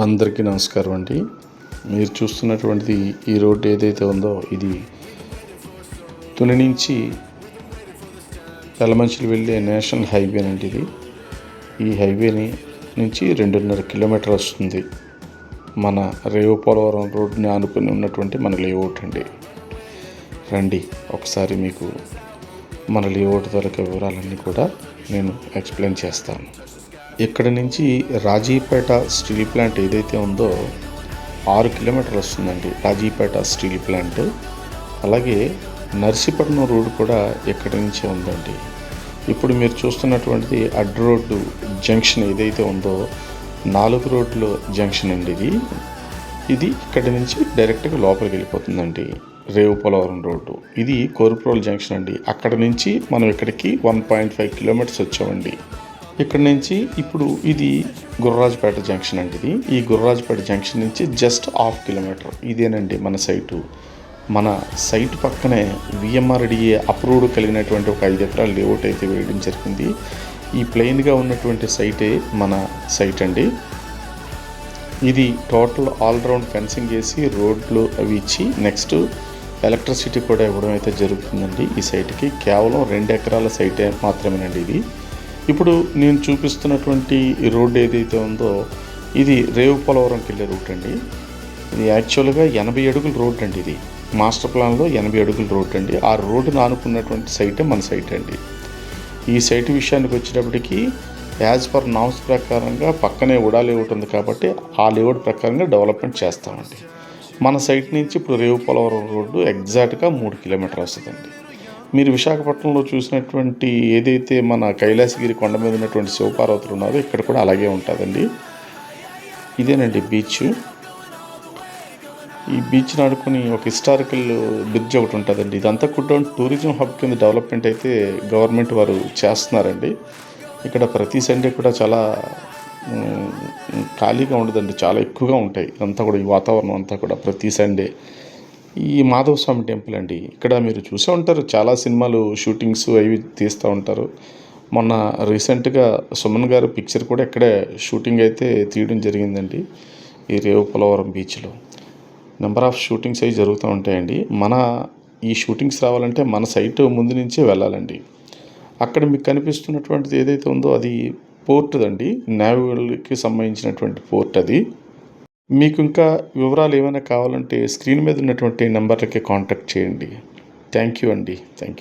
అందరికీ నమస్కారం అండి. మీరు చూస్తున్నటువంటిది ఈ రోడ్డు ఏదైతే ఉందో ఇది తుని నుంచి యలమంచిలి వెళ్ళే నేషనల్ హైవే అండి. ఈ హైవేని నుంచి 2.5 కిలోమీటర్ వస్తుంది. మన రేవు పోలవరం రోడ్డుని ఆనుకుని ఉన్నటువంటి మన లేఅవుట్ అండి. రండి ఒకసారి మీకు మన లేఅవుట్ తాలూకా వివరాలన్నీ కూడా నేను ఎక్స్ప్లెయిన్ చేస్తాను. ఇక్కడ నుంచి రాజీపేట స్టీల్ ప్లాంట్ ఏదైతే ఉందో 6 కిలోమీటర్లు వస్తుందండి. రాజీపేట స్టీల్ ప్లాంట్, అలాగే నర్సీపట్నం రోడ్డు కూడా ఇక్కడి నుంచే ఉందండి. ఇప్పుడు మీరు చూస్తున్నటువంటిది అడ్డు రోడ్డు జంక్షన్ ఏదైతే ఉందో 4 రోడ్ల జంక్షన్ అండి. ఇది ఇక్కడి నుంచి డైరెక్ట్గా లోపలికి వెళ్ళిపోతుందండి. రేవు పోలవరం రోడ్డు ఇది కోరుప్రోల్ జంక్షన్ అండి. అక్కడ నుంచి మనం ఇక్కడికి 1.5 కిలోమీటర్స్ వచ్చామండి. ఇక్కడ నుంచి ఇప్పుడు ఇది గుర్రాజపేట జంక్షన్ అండి. ఈ గుర్రాజపేట జంక్షన్ నుంచి జస్ట్ 1/2 కిలోమీటర్ ఇదేనండి మన సైటు. మన సైట్ పక్కనే విఎంఆర్డిఏ అప్రూవ్డ్ కలిగినటువంటి ఒక 5 ఎకరాల లేఅవుట్ అయితే వేయడం జరిగింది. ఈ ప్లెయిన్గా ఉన్నటువంటి సైటే మన సైట్ అండి. ఇది టోటల్ ఆల్రౌండ్ ఫెన్సింగ్ వేసి రోడ్లు అవి ఇచ్చి నెక్స్ట్ ఎలక్ట్రిసిటీ కూడా ఇవ్వడం అయితే జరుగుతుందండి. ఈ సైట్కి కేవలం 2 ఎకరాల సైటే మాత్రమేనండి ఇది. ఇప్పుడు నేను చూపిస్తున్నటువంటి ఈ రోడ్డు ఏదైతే ఉందో ఇది రేవు పోలవరంకి వెళ్ళే రూట్ అండి. ఇది యాక్చువల్గా 80 అడుగుల రోడ్ అండి. ఇది మాస్టర్ ప్లాన్లో 80 అడుగుల రోడ్ అండి. ఆ రోడ్డును ఆనుకున్నటువంటి సైటే మన సైట్ అండి. ఈ సైట్ విషయానికి వచ్చేటప్పటికి యాజ్ పర్ నామ్స్ ప్రకారంగా పక్కనే ఉడా లేఅవుట్ ఉంది కాబట్టి ఆ లేఅవుట్ ప్రకారంగా డెవలప్మెంట్ చేస్తామండి. మన సైట్ నుంచి ఇప్పుడు రేవు పోలవరం రోడ్డు ఎగ్జాక్ట్గా 3 కిలోమీటర్లు వస్తుందండి. మీరు విశాఖపట్నంలో చూసినటువంటి ఏదైతే మన కైలాసగిరి కొండ మీద ఉన్నటువంటి శివపార్వతులు ఉన్నారో ఇక్కడ కూడా అలాగే ఉంటుందండి. ఇదేనండి బీచ్. ఈ బీచ్ని ఆడుకొని ఒక హిస్టారికల్ బ్రిడ్జ్ ఒకటి ఉంటుందండి. ఇదంతా కూడా టూరిజం హబ్ కింద డెవలప్మెంట్ అయితే గవర్నమెంట్ వారు చేస్తున్నారండి. ఇక్కడ ప్రతి సండే కూడా చాలా ఖాళీగా ఉండదండి, చాలా ఎక్కువగా ఉంటాయి. ఇదంతా కూడా ఈ వాతావరణం అంతా కూడా ప్రతి సండే. ఈ మాధవ స్వామి టెంపుల్ అండి. ఇక్కడ మీరు చూసే ఉంటారు, చాలా సినిమాలు షూటింగ్స్ అవి తీస్తూ ఉంటారు. మొన్న రీసెంట్గా సుమన్ గారు పిక్చర్ కూడా ఇక్కడే షూటింగ్ అయితే తీయడం జరిగిందండి. ఈ రేవు పోలవరం బీచ్లో నెంబర్ ఆఫ్ షూటింగ్స్ అవి జరుగుతూ ఉంటాయండి. మన ఈ షూటింగ్స్ రావాలంటే మన సైట్ ముందు నుంచే వెళ్ళాలండి. అక్కడ మీకు కనిపిస్తున్నటువంటిది ఏదైతే ఉందో అది పోర్ట్ అండి. నేవీకి సంబంధించినటువంటి పోర్ట్ అది. మీకు ఇంకా వివరాలు ఏమైనా కావాలంటే స్క్రీన్ మీద ఉన్నటువంటి నెంబర్లకి కాంటాక్ట్ చేయండి. థ్యాంక్ యూ అండి. Thank you.